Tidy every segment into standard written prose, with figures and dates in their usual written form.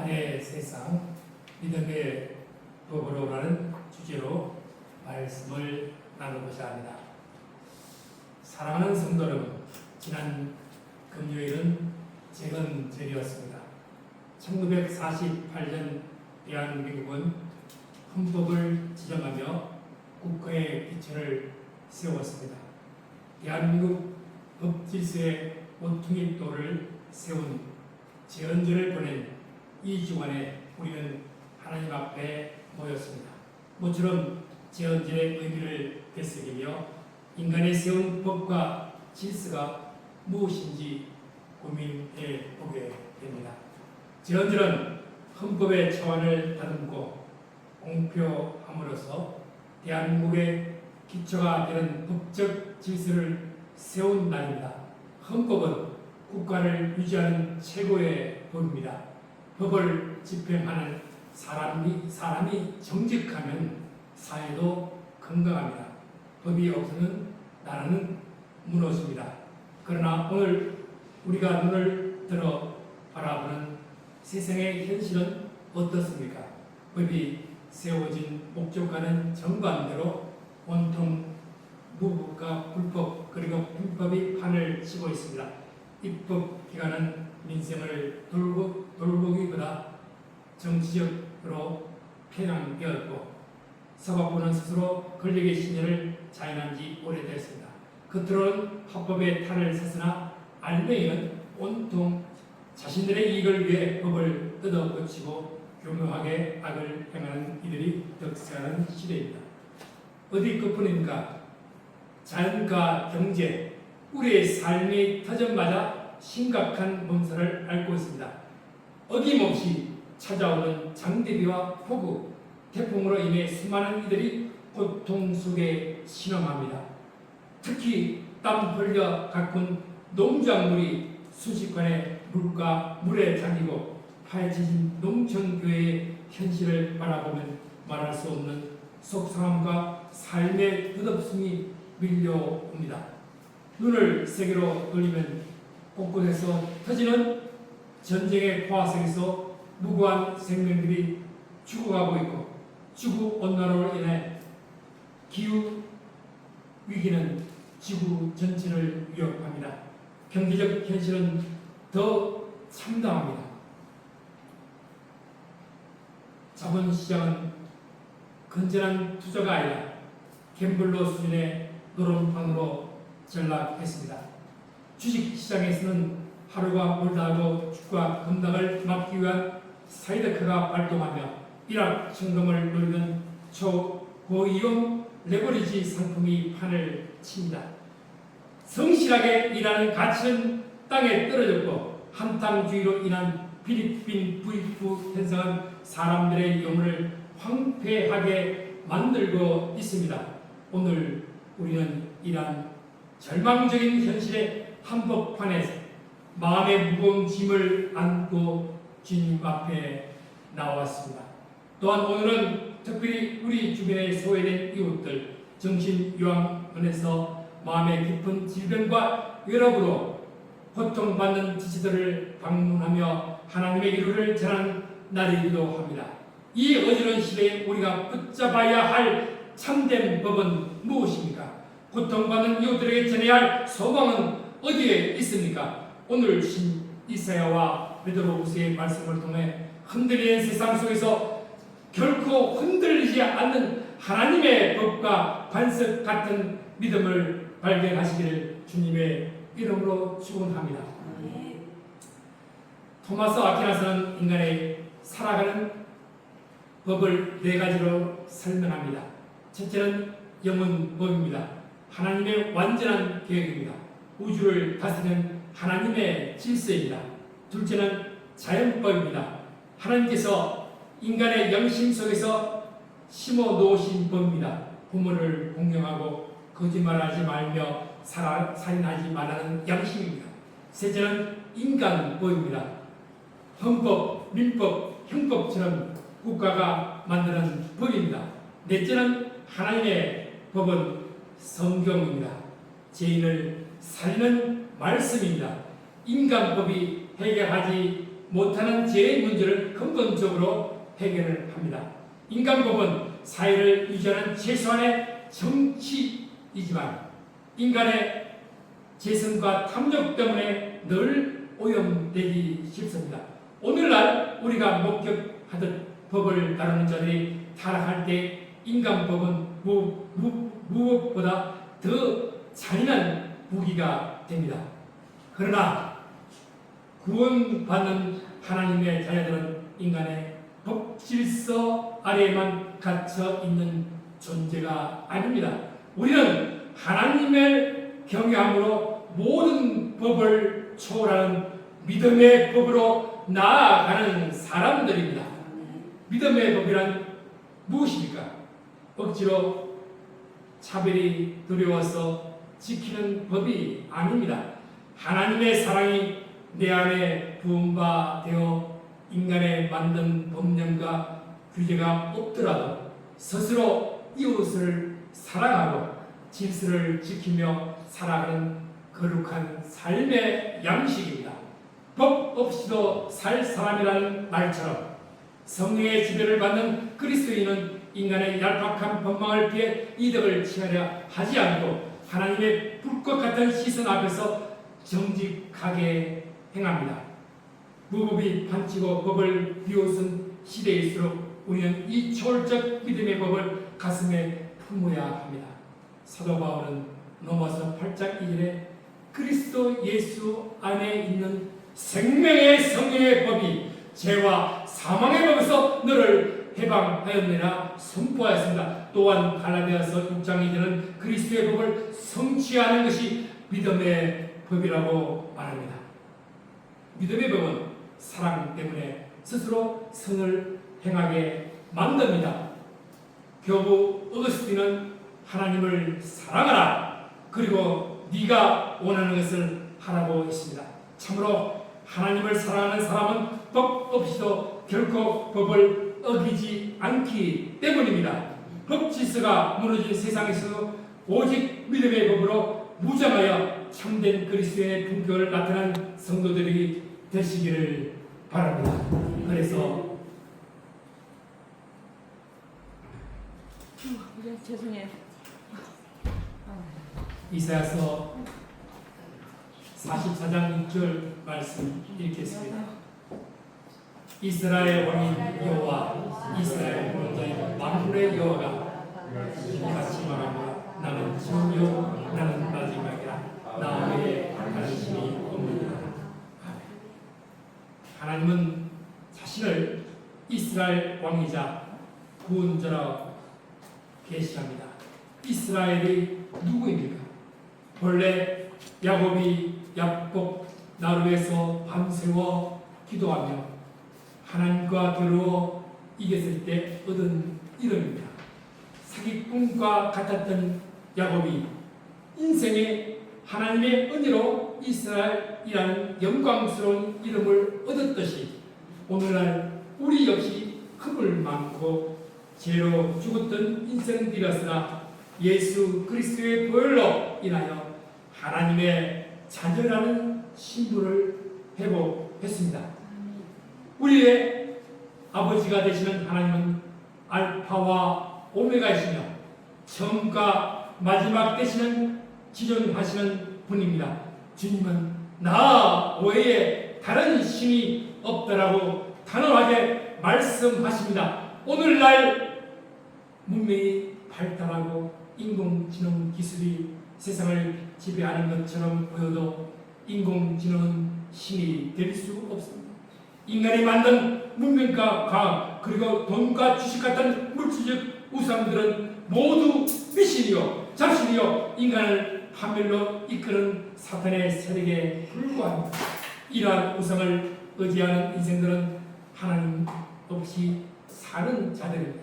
아래 세상 믿음의 법으로라는 주제로 말씀을 나누고자 합니다. 사랑하는 성도 여러분, 지난 금요일은 재건절이었습니다. 1948년 대한민국은 헌법을 지정하며 국가의 기초를 세웠습니다. 대한민국 법질서의 원통일도를 세운 재헌절을 보낸 이 주간에 우리는 하나님 앞에 모였습니다. 모처럼 재헌절의 의미를 되새기며 인간이 세운 법과 질서가 무엇인지 고민해 보게 됩니다. 재헌절은 헌법의 차원을 다듬고 공표함으로써 대한민국의 기초가 되는 법적 질서를 세운 날입니다. 헌법은 국가를 유지하는 최고의 법입니다. 법을 집행하는 사람이 정직하면 사회도 건강합니다. 법이 없으면 나라는 무너집니다. 그러나 오늘 우리가 눈을 들어 바라보는 세상의 현실은 어떻습니까? 법이 세워진 목적과는 정반대로 온통 무법과 불법 그리고 불법이 판을 치고 있습니다. 입법 기관은 민생을 돌보기보다 정치적으로 편향되었고 사법부는 스스로 권력의 신념을 자인한 지 오래됐습니다. 겉으로는 합법에 탈을 쳤으나 알맹이는 온통 자신들의 이익을 위해 법을 뜯어고치고 교묘하게 악을 행하는 이들이 득세하는 시대입니다. 어디 끝뿐입니까? 자연과 경제, 우리의 삶이 터전마다 심각한 문서를 앓고 있습니다. 어김없이 찾아오는 장대비와 폭우, 태풍으로 인해 수많은 이들이 고통 속에 신음합니다. 특히 땀 흘려 가꾼 농작물이 순식간에 물에 잠기고 파헤쳐진 농촌교회의 현실을 바라보면 말할 수 없는 속상함과 삶의 끝없음이 밀려옵니다. 눈을 세계로 돌리면 곳곳에서 터지는 전쟁의 포화 속에서 무고한 생명들이 죽어가고 있고 지구온난화로 인해 기후 위기는 지구 전체를 위협합니다. 경제적 현실은 더 참담합니다. 자본시장은 건전한 투자가 아니라 갬블러 수준의 노름판으로 전락했습니다. 주식시장에서는 하루가 멀다하고 주가 급락을 막기 위한 사이드카가 발동하며 일확천금을 노리는 초고이용 레버리지 상품이 판을 칩니다. 성실하게 일하는 가치는 땅에 떨어졌고 한탕주의로 인한 필리핀 부익부 현상은 사람들의 영혼을 황폐하게 만들고 있습니다. 오늘 우리는 이러한 절망적인 현실의 한복판에서 마음의 무거운 짐을 안고 주님 앞에 나왔습니다. 또한 오늘은 특별히 우리 주변에 소외된 이웃들, 정신요양원에서 마음의 깊은 질병과 외로움으로 고통받는 지체들을 방문하며 하나님의 이루를 전하는 날이기도 합니다. 이 어지러운 시대에 우리가 붙잡아야 할 참된 법은 무엇입니까? 고통받는 이웃들에게 전해야 할 소망은 어디에 있습니까? 오늘 신 이사야와 베드로후서의 말씀을 통해 흔들리는 세상 속에서 결코 흔들리지 않는 하나님의 법과 반석 같은 믿음을 발견하시기를 주님의 이름으로 축원합니다. 토마스 아퀴나스는 인간의 살아가는 법을 네 가지로 설명합니다. 첫째는 영혼법입니다. 하나님의 완전한 계획입니다. 우주를 다스리는 하나님의 질서입니다. 둘째는 자연법입니다. 하나님께서 인간의 영심 속에서 심어 놓으신 법입니다. 부모를 공경하고 거짓말하지 말며 살인하지 말라는 양심입니다. 셋째는 인간법입니다. 헌법, 민법, 형법처럼 국가가 만드는 법입니다. 넷째는 하나님의 법은 성경입니다. 죄인을 살리는 말씀입니다. 인간법이 해결하지 못하는 죄의 문제를 근본적으로 해결을 합니다. 인간법은 사회를 유지하는 최소한의 정치이지만 인간의 재성과 탐욕 때문에 늘 오염되기 쉽습니다. 오늘날 우리가 목격하듯 법을 다루는 자들이 타락할 때 인간법은 무엇보다 더 잔인한 무기가 됩니다. 그러나 구원받는 하나님의 자녀들은 인간의 법 질서 아래에만 갇혀 있는 존재가 아닙니다. 우리는 하나님을 경외함으로 모든 법을 초월하는 믿음의 법으로 나아가는 사람들입니다. 믿음의 법이란 무엇입니까? 억지로 차별이 두려워서 지키는 법이 아닙니다. 하나님의 사랑이 내 안에 부음바 되어 인간의 만든 법령과 규제가 없더라도 스스로 이웃을 사랑하고 질서를 지키며 살아가는 거룩한 삶의 양식입니다. 법 없이도 살 사람이라는 말처럼 성령의 지배를 받는 그리스도인은 인간의 얄팍한 법망을 피해 이득을 취하려 하지 않고 하나님의 불꽃 같은 시선 앞에서 정직하게 행합니다. 무법이 판치고 법을 비웃은 시대일수록 우리는 이 초월적 믿음의 법을 가슴에 품어야 합니다. 사도 바울은 로마서 8장 2절에 그리스도 예수 안에 있는 생명의 성령의 법이 죄와 사망의 법에서 너를 해방하였느라 선포하였습니다. 또한 갈라디아서 6장 2절은 그리스도의 법을 성취하는 것이 믿음의 법이라고 말합니다. 믿음의 법은 사랑 때문에 스스로 선을 행하게 만듭니다. 교부 어거스틴은 하나님을 사랑하라 그리고 네가 원하는 것을 하라고 했습니다. 참으로 하나님을 사랑하는 사람은 법 없이도 결코 법을 어기지 않기 때문입니다. 법 질서가 무너진 세상에서 오직 믿음의 법으로 무장하여 참된 그리스도의 품격을 나타낸 성도들이 되시기를 바랍니다. 그래서 죄송해요. 이사야서 44장 6절 말씀 읽겠습니다. 이스라엘 왕인 여호와 이스라엘 원자인 만군의 여호와가 같이 말합니다. 나는 처음이요 나는 마지막이라 나 외에 관심이 없느니라. 하나님은 자신을 이스라엘 왕이자 구원자라고 계시합니다. 이스라엘이 누구입니까? 본래 야곱이 야곱 나루에서 밤새워 기도하며 하나님과 겨루어 이겼을 때 얻은 이름입니다. 사기꾼과 같았던 야곱이 인생의 하나님의 은혜로 이스라엘이라는 영광스러운 이름을 얻었듯이 오늘날 우리 역시 흠을 많고 죄로 죽었던 인생들이었으나 예수 그리스도의 보혈로 인하여 하나님의 자녀라는 신분을 회복했습니다. 우리의 아버지가 되시는 하나님은 알파와 오메가이시며 처음과 마지막 되시는 지존하시는 분입니다. 주님은 나 외에 다른 신이 없다라고 단호하게 말씀하십니다. 오늘날 문명이 발달하고 인공지능 기술이 세상을 지배하는 것처럼 보여도 인공지능은 신이 될 수 없습니다. 인간이 만든 문명과 과학 그리고 돈과 주식 같은 물질적 우상들은 모두 미신이요 잡신이요 인간을 파멸로 이끄는 사탄의 세력에 불과합니다. 이러한 우상을 의지하는 인생들은 하나님 없이 사는 자들입니다.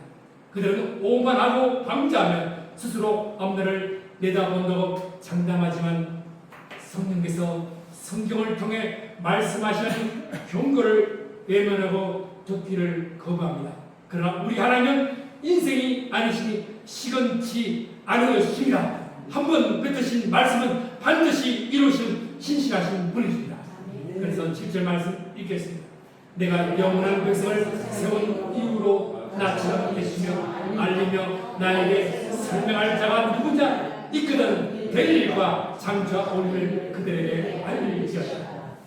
그들은 오만하고 방자하며 스스로 앞날을 내다본다고 장담하지만 성령께서 성경을 통해 말씀하시는 경고를 외면하고 듣기를 거부합니다. 그러나 우리 하나님은 인생이 아니시니 시건치 않으십니다. 한번 뱉으신 말씀은 반드시 이루신 신실하신 분이십니다. 그래서 7절 말씀 읽겠습니다. 내가 영원한 백성을 세운 이유로 나처럼 계시며 알리며 나에게 설명할 자가 누구냐 있거든 될 일과 창조와 올림을 그들에게 알릴지어다.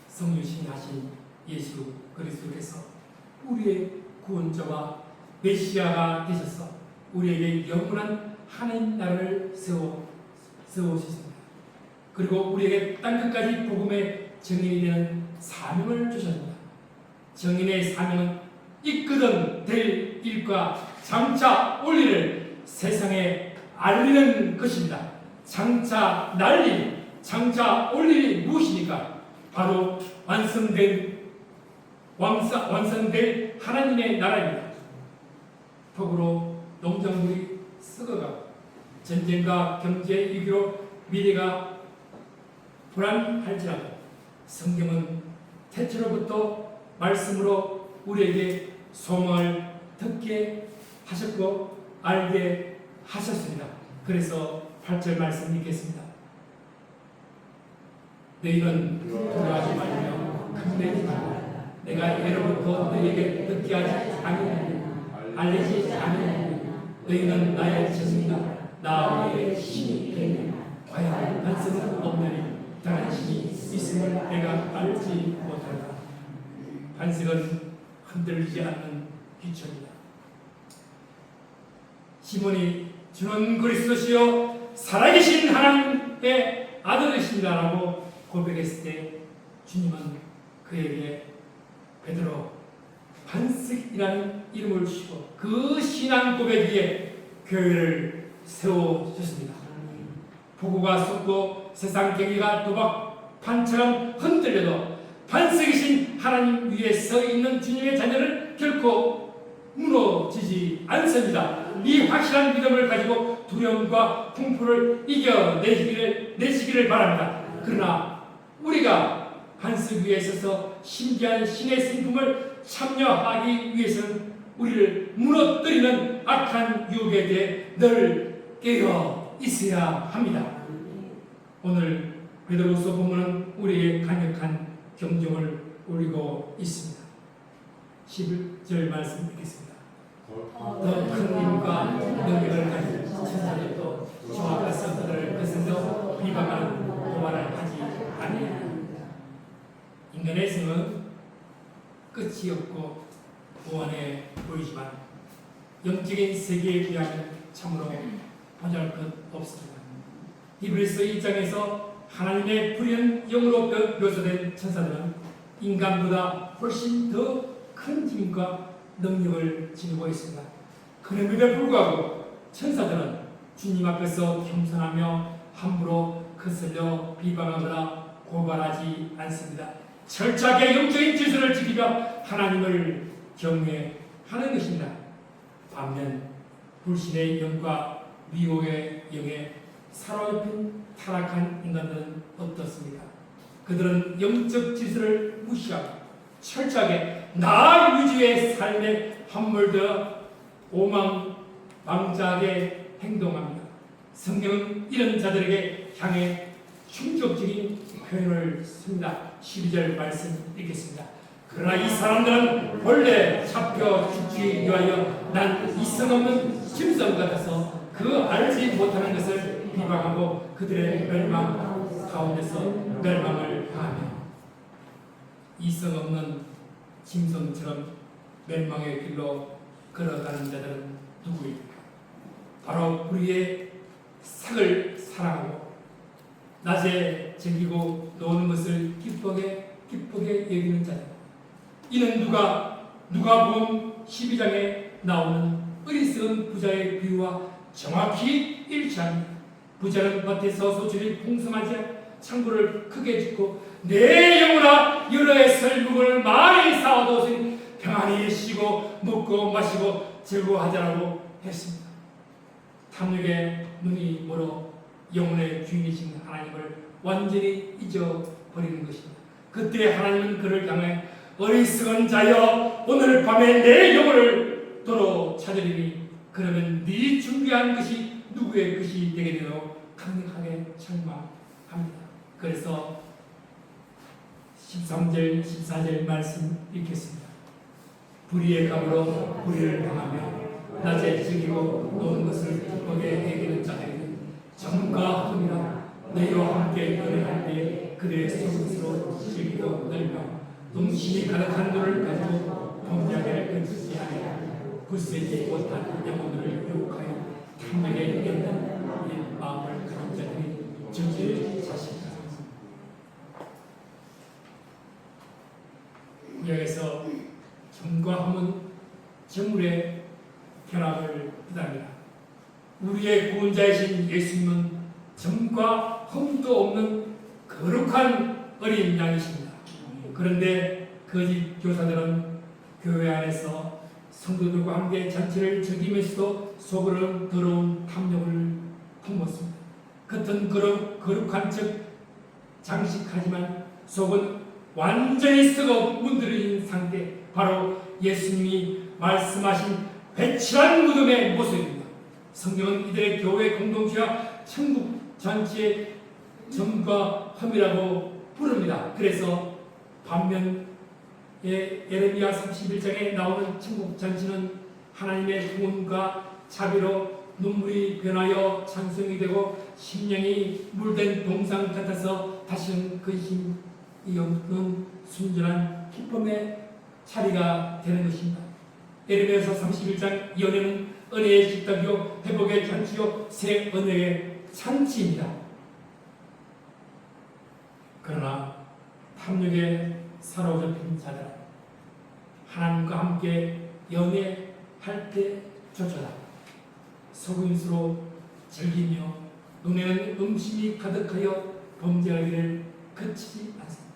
성유신 하신 예수 그리스도께서 우리의 구원자와 메시아가 되셔서 우리에게 영원한 하나님 나라를 세우셨습니다. 그리고 우리에게 땅끝까지 복음의 증인이 되는 사명을 주셨습니다. 증인의 사명은 있거든 될 일과 장차 올 일을 세상에 알리는 것입니다. 장차 날 일, 장차 올 일이 무엇이니까? 바로 완성될 하나님의 나라입니다. 폭우로 농작물이 썩어가고 전쟁과 경제 위기로 미래가 불안할지라도 성경은 태초로부터 말씀으로 우리에게 소망을 듣게 하셨고 알게 하셨습니다. 그래서 8절 말씀 읽겠습니다. 너희는 두려워하지 말며 겁내지 말라. 내가 예로부터 너희에게 듣게 하지 아니하니 알리지 아니하니 너희는 나의 전이다. 나 위에 신이 되니 과연 반석은 없느니 다른 신이 있음을 내가 알지 못한다. 반석은 흔들리지 않는 귀천이다. 시몬이 주는 그리스도시요 살아계신 하나님의 아들이시다라고 고백했을 때 주님은 그에게 베드로 반석이라는 이름을 주시고 그 신앙 고백 위에 교회를 세워주셨습니다. 폭우가 쏟고 세상 경기가 도박판처럼 흔들려도 반석이신 하나님 위에 서 있는 주님의 자녀는 결코 무너지지 않습니다. 이 확실한 믿음을 가지고 두려움과 공포를 이겨내시기를 바랍니다. 그러나 우리가 반석 위에 서서 신비한 신의 성품을 참여하기 위해서는 우리를 무너뜨리는 악한 유혹에 대해 늘 깨어 있어야 합니다. 오늘 베드로서 본문은 우리에게 강력한 경종을 울리고 있습니다. 11절 말씀 읽겠습니다. 더 큰 힘과 능력을 가진 천사들도 주와 같은 그들을 거슬러 비방하는 도발을 하지 아니합니다. 인간의 생은 끝이 없고 무한해 보이지만 영적인 세계에 비하면 참으로 보잘것 없습니다. 히브리서 1장에서 하나님의 불의한 영으로 묘사된 천사들은 인간보다 훨씬 더 큰 힘과 능력을 지니고 있습니다. 그럼에도 불구하고 천사들은 주님 앞에서 겸손하며 함부로 거슬려 비방하거나 고발하지 않습니다. 철저하게 영적인 질서를 지키며 하나님을 경외하는 것입니다. 반면 불신의 영과 미혹의 영에 사로잡힌 타락한 인간들은 어떻습니까? 그들은 영적 질서를 무시하고 철저하게 나 위주의 삶에 함몰되어 오망방자하게 행동합니다. 성경은 이런 자들에게 향해 충격적인 표현을 씁니다. 12절 말씀 읽겠습니다. 그러나 이 사람들은 본래 잡혀 죽기 위하여 난 이성 없는 짐승 같아서 그 알지 못하는 것을 비방하고 그들의 멸망 가운데서 멸망을 하며 이성 없는 짐승처럼 멸망의 길로 걸어가는 자들은 누구입니까? 바로 우리의 sak을 사랑하고 낮에 즐기고 노는 것을 기쁘게 여기는 자들. 이는 누가복음 12장에 나오는 어리석은 부자의 비유와 정확히 일치합니다. 부자는 밭에서 소출이 풍성하지 창고를 크게 짓고 내 영혼아 여러 해 설국을 많이 쌓아두었으니 평안히 쉬고 먹고 마시고 즐거워하자라고 했습니다. 탐욕에 눈이 멀어 영혼의 주인이신 하나님을 완전히 잊어버리는 것입니다. 그때 하나님은 그를 향해 어리석은 자여 오늘 밤에 내 영혼을 도로 찾으리니 그러면 네 준비한 것이 누구의 것이 되게 되도록 강력하게 책망합니다. 그래서 13절 14절 말씀 읽겠습니다. 불의의 감으로 불의를 당하며 낮에 즐기고 노는 것을 기쁘게 여기는 자들에게 정과 흠이라 너희와 함께 연애할 때 그들의 속으로 즐기고 넓며 농심이 가득한 눈을 가지고 범죄하기를 끊지 아니하고 굳세지 못한 영혼들을 유혹하여 탐욕에 이겼는 이 마음을 가진 자들이 저주의 자식이다. 구약에서 정과 흠은 정물의 결합을 뜻합니다. 우리의 구원자이신 예수님은 정과 흠도 없는 거룩한 어린 양이십니다. 그런데 거짓 교사들은 교회 안에서 성도들과 함께 잔치를 즐기면서도 속으로는 더러운 탐욕을 품었습니다. 겉은 거룩한 척 장식하지만 속은 완전히 썩어 문드러진 상태, 바로 예수님이 말씀하신 배칠한 무덤의 모습입니다. 성경은 이들의 교회 공동체와 천국 잔치의 정과 흠이라고 부릅니다. 그래서 반면 예레미야 31장에 나오는 천국 잔치는 하나님의 구원과 자비로 눈물이 변하여 찬송이 되고 심령이 물된 동상 같아서 다시는 그 힘이 없는 순전한 기쁨의 자리가 되는 것입니다. 예레미야서 31장 이 은혜는 은혜의 식탁이요 회복의 잔치요 새 언약의 잔치입니다. 그러나 탐욕에 사로잡힌 자들, 하나님과 함께 연애할 때조차도 속임수로 즐기며 눈에는 음심이 가득하여 범죄하기를 그치지 않습니다.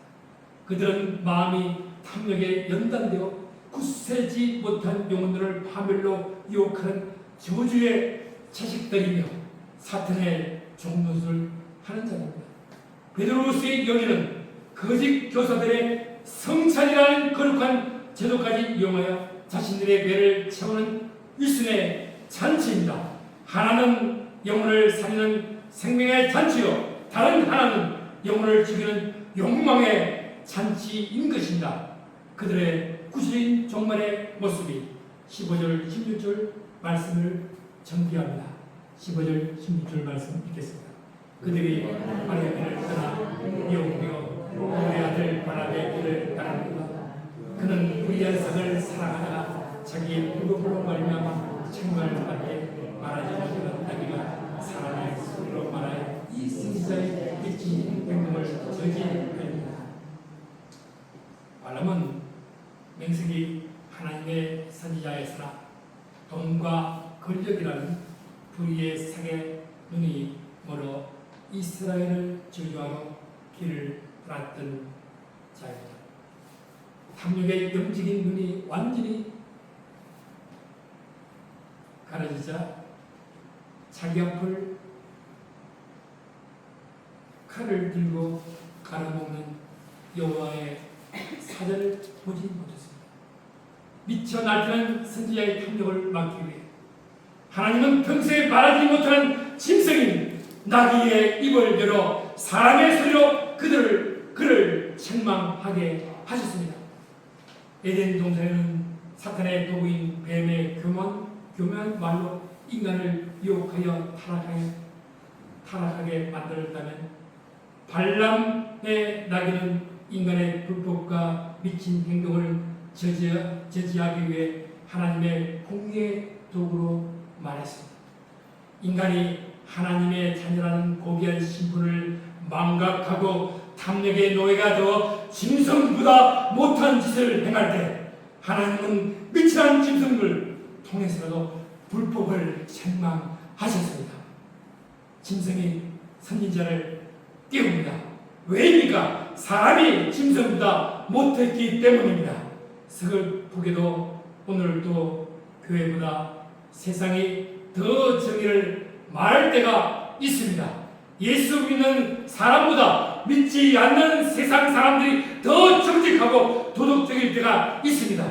그들은 마음이 탐욕에 연단되어 굳세지 못한 영혼들을 파멸로 유혹하는 저주의 자식들이며 사탄의 종노릇을 하는 자입니다. 베드로스의 연애는 거짓 교사들의 성찬이라는 거룩한 제도까지 이용하여 자신들의 배를 채우는 일순의 잔치입니다. 하나는 영혼을 살리는 생명의 잔치요, 다른 하나는 영혼을 죽이는 욕망의 잔치인 것입니다. 그들의 구실인 종말의 모습이 15절, 16절 말씀을 전개합니다. 15절, 16절 말씀 읽겠습니다. 그들이 아레비를 떠나 미혹되어 우리 아들 바람의 길을 따릅니다. 그는 불의한 상을 사랑하다가 자기의 불법으로 말미암아 책망을 받게 말하지 못하는 나귀가 사람의 소리로 말하여 이 선지자의 미친 행동을 저지하였다. 발람은 맹세기 하나님의 선지자였으나 돈과 권력이라는 불의의 상에 눈이 멀어 이스라엘을 저주하러 길을 떠났던 자입니다. 탐욕에 염직인 눈이 완전히 가려지자 자기 앞을 칼을 들고 갈아먹는 여호와의 사자를 보지 못했습니다. 미쳐 날뛰는 선지자의 탐욕을 막기 위해 하나님은 평소에 말하지 못하는 짐승인 나귀의 입을 열어 사람의 소리로 그를 책망하게 하셨습니다. 에덴 동산에는 사탄의 도구인 뱀의 교묘한 말로 인간을 유혹하여 타락하게 만들었다면 발람의 나귀는 인간의 불법과 미친 행동을 저지하기 위해 하나님의 공의의 도구로 말했습니다. 인간이 하나님의 자녀라는 고귀한 신분을 망각하고 탐욕의 노예가 되어 짐승보다 못한 짓을 행할 때 하나님은 미친한 짐승을 통해서라도 불법을 책망하셨습니다. 짐승이 선지자를 띄웁니다. 왜입니까? 사람이 짐승보다 못했기 때문입니다. 슬프게도 오늘도 교회보다 세상이 더 정의를 말할 때가 있습니다. 예수 믿는 사람보다 믿지 않는 세상 사람들이 더 정직하고 도덕적일 때가 있습니다.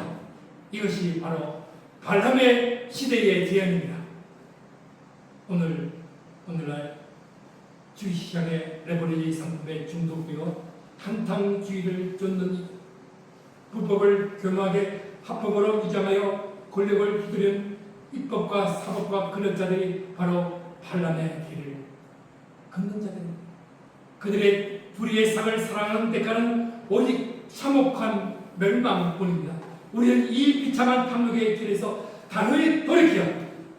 이것이 바로 발람의 시대의 재현입니다. 오늘날 주식시장의 레버리지 상품에 중독되어 한탕주의를 쫓는 불법을 교묘하게 합법으로 위장하여 권력을 두드린 입법과 사법과 그런 자들이 바로 반란의 길을 걷는 자들입니다. 그들의 불의의 상을 사랑하는 대가는 오직 참혹한 멸망뿐입니다. 우리는 이 비참한 탐욕의 길에서 단호히 돌이켜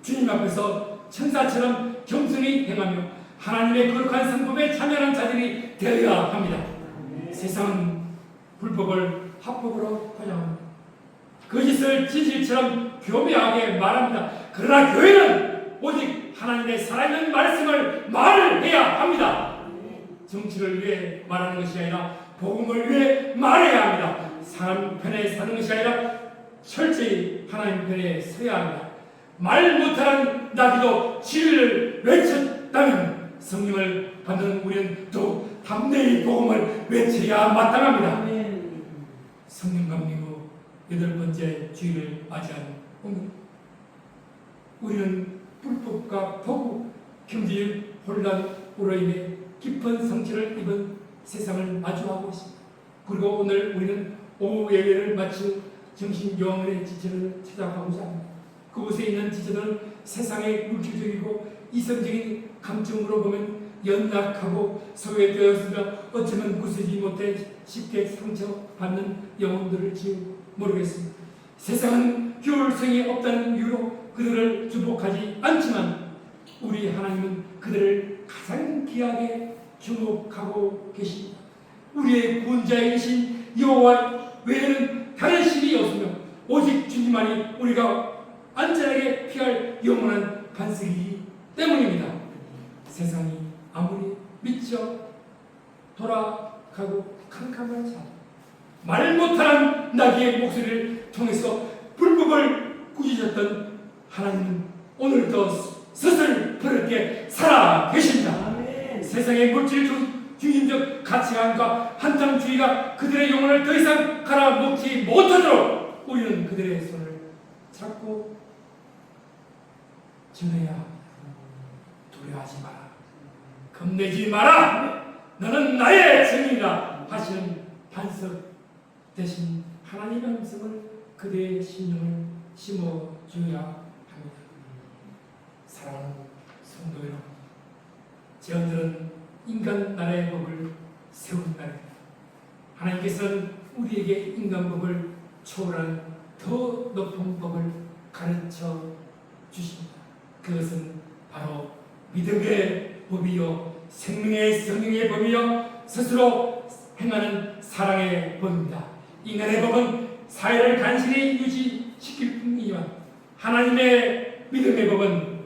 주님 앞에서 천사처럼 겸손히 행하며 하나님의 거룩한 성품에 참여하는 자들이 되어야 합니다. 세상은 불법을 합법으로 포장합니다. 거짓을 진실처럼 교묘하게 말합니다. 그러나 교회는 오직 하나님의 살아있는 말씀을 말해야 합니다. 정치를 위해 말하는 것이 아니라 복음을 위해 말해야 합니다. 사람 편에 사는 것이 아니라 철저히 하나님 편에 서야 합니다. 말 못하는 나비도 진리를 외쳤다면 성령을 받는 우리는 또 담대히 복음을 외쳐야 마땅합니다. 성령 감리후 8번째 주일을 맞이한 오늘 우리는 불법과 폭우, 경제적 혼란으로 인해 깊은 성취를 입은 세상을 마주하고 있습니다. 그리고 오늘 우리는 오후 예배를 마치고 정신병원의 지체를 찾아가고자 합니다. 그곳에 있는 지체들은 세상의 물질적이고 이성적인 감정으로 보면 연약하고 소외되었으며 어쩌면 구세지 못해 쉽게 상처받는 영혼들을지 모르겠습니다. 세상은 교울성이 없다는 이유로 그들을 주목하지 않지만 우리 하나님은 그들을 가장 귀하게 주목하고 계십니다. 우리의 구원자이신 여호와 외에는 다른 신이 없으며 오직 주님만이 우리가 안전하게 피할 영원한 반석이기 때문입니다. 세상이 아무리 미쳐 돌아가고 캄캄한 자, 말 못하는 나귀의 목소리를 통해서 불법을 꾸짖었던 하나님은 오늘도 스슬프럽게 살아 계십니다. 아멘. 세상의 물질주의적 가치관과 한탕주의가 그들의 영혼을 더 이상 갈아먹지 못하도록 우리는 그들의 손을 잡고 전해야 합니다. 두려워하지 마라. 겁내지 마라. 너는 나의 증인이라 하시는 반석 대신 하나님의 음성을 그대의 심령을 심어줘야 합니다. 사랑하는 성도 여러분, 제언들은 인간 나라의 법을 세운 날입니다. 하나님께서는 우리에게 인간법을 초월한 더 높은 법을 가르쳐 주십니다. 그것은 바로 믿음의 법이요 생명의 성령의 법이요 스스로 행하는 사랑의 법입니다. 인간의 법은 사회를 간신히 유지시킬 뿐이지만 하나님의 믿음의 법은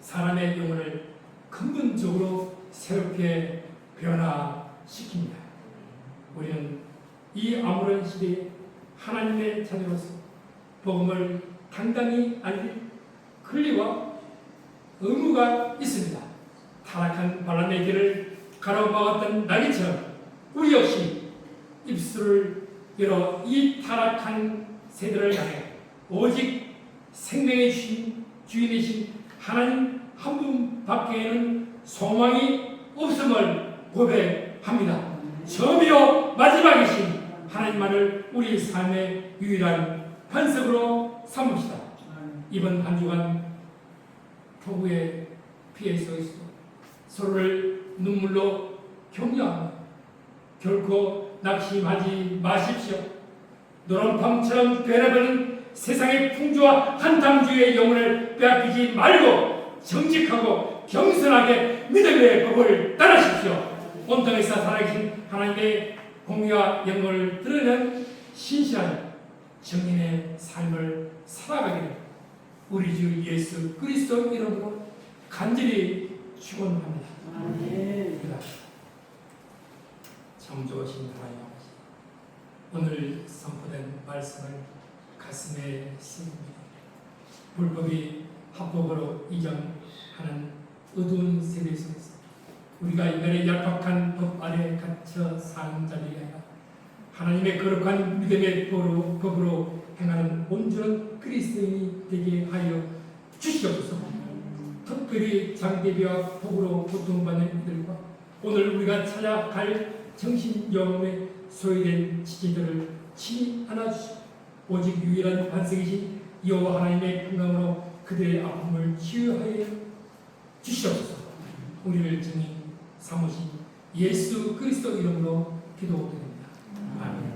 사람의 영혼을 근본적으로 새롭게 변화시킵니다. 우리는 이 암울한 시대에 하나님의 자녀로서 복음을 당당히 알릴 권리와 의무가 있습니다. 타락한 바람의 길을 가로막았던 나귀처럼 우리 역시 입술을 열어 이 타락한 세대를 향해 오직 생명의 주인이신 하나님 한 분밖에는 소망이 없음을 고백합니다. 처음이요 마지막이신 하나님만을 우리 삶의 유일한 반석으로 삼읍시다. 이번 한 주간 폭우의 피해 속에서 서로를 눈물로 격려하며 결코 낙심하지 마십시오. 노란밤처럼 변해버린 세상의 풍조와 한탕주의의 영혼을 빼앗기지 말고 정직하고 겸손하게 믿음의 법을 따르십시오. 온 땅에서 살아계신 하나님의 공의와 영광을 드러내는 신실한 정인의 삶을 살아가기를 우리 주 예수 그리스도 이름으로 간절히 축원합니다. 아멘. 참 좋으신 하나님 아버지, 오늘 선포된 말씀을 가슴에 새깁니다. 불법이 합법으로 이전하는 어두운 세대 속에서 우리가 인간의 얄팍한 법 아래 갇혀 사는 자들이 아니라 하나님의 거룩한 믿음의 법으로 행하는 온전한 그리스도인이 되게 하여 주시옵소서. 특별히 장대비와 폭우로 고통받는 이들과 오늘 우리가 찾아갈 정신 영혼에 소외된 지체들을 친히 안아주시고 오직 유일한 반석이신 여호와 하나님의 평강으로 그들의 아픔을 치유하여 주시옵소서. 우리를 증인 삼으신 예수 그리스도 이름으로 기도드립니다. 아멘.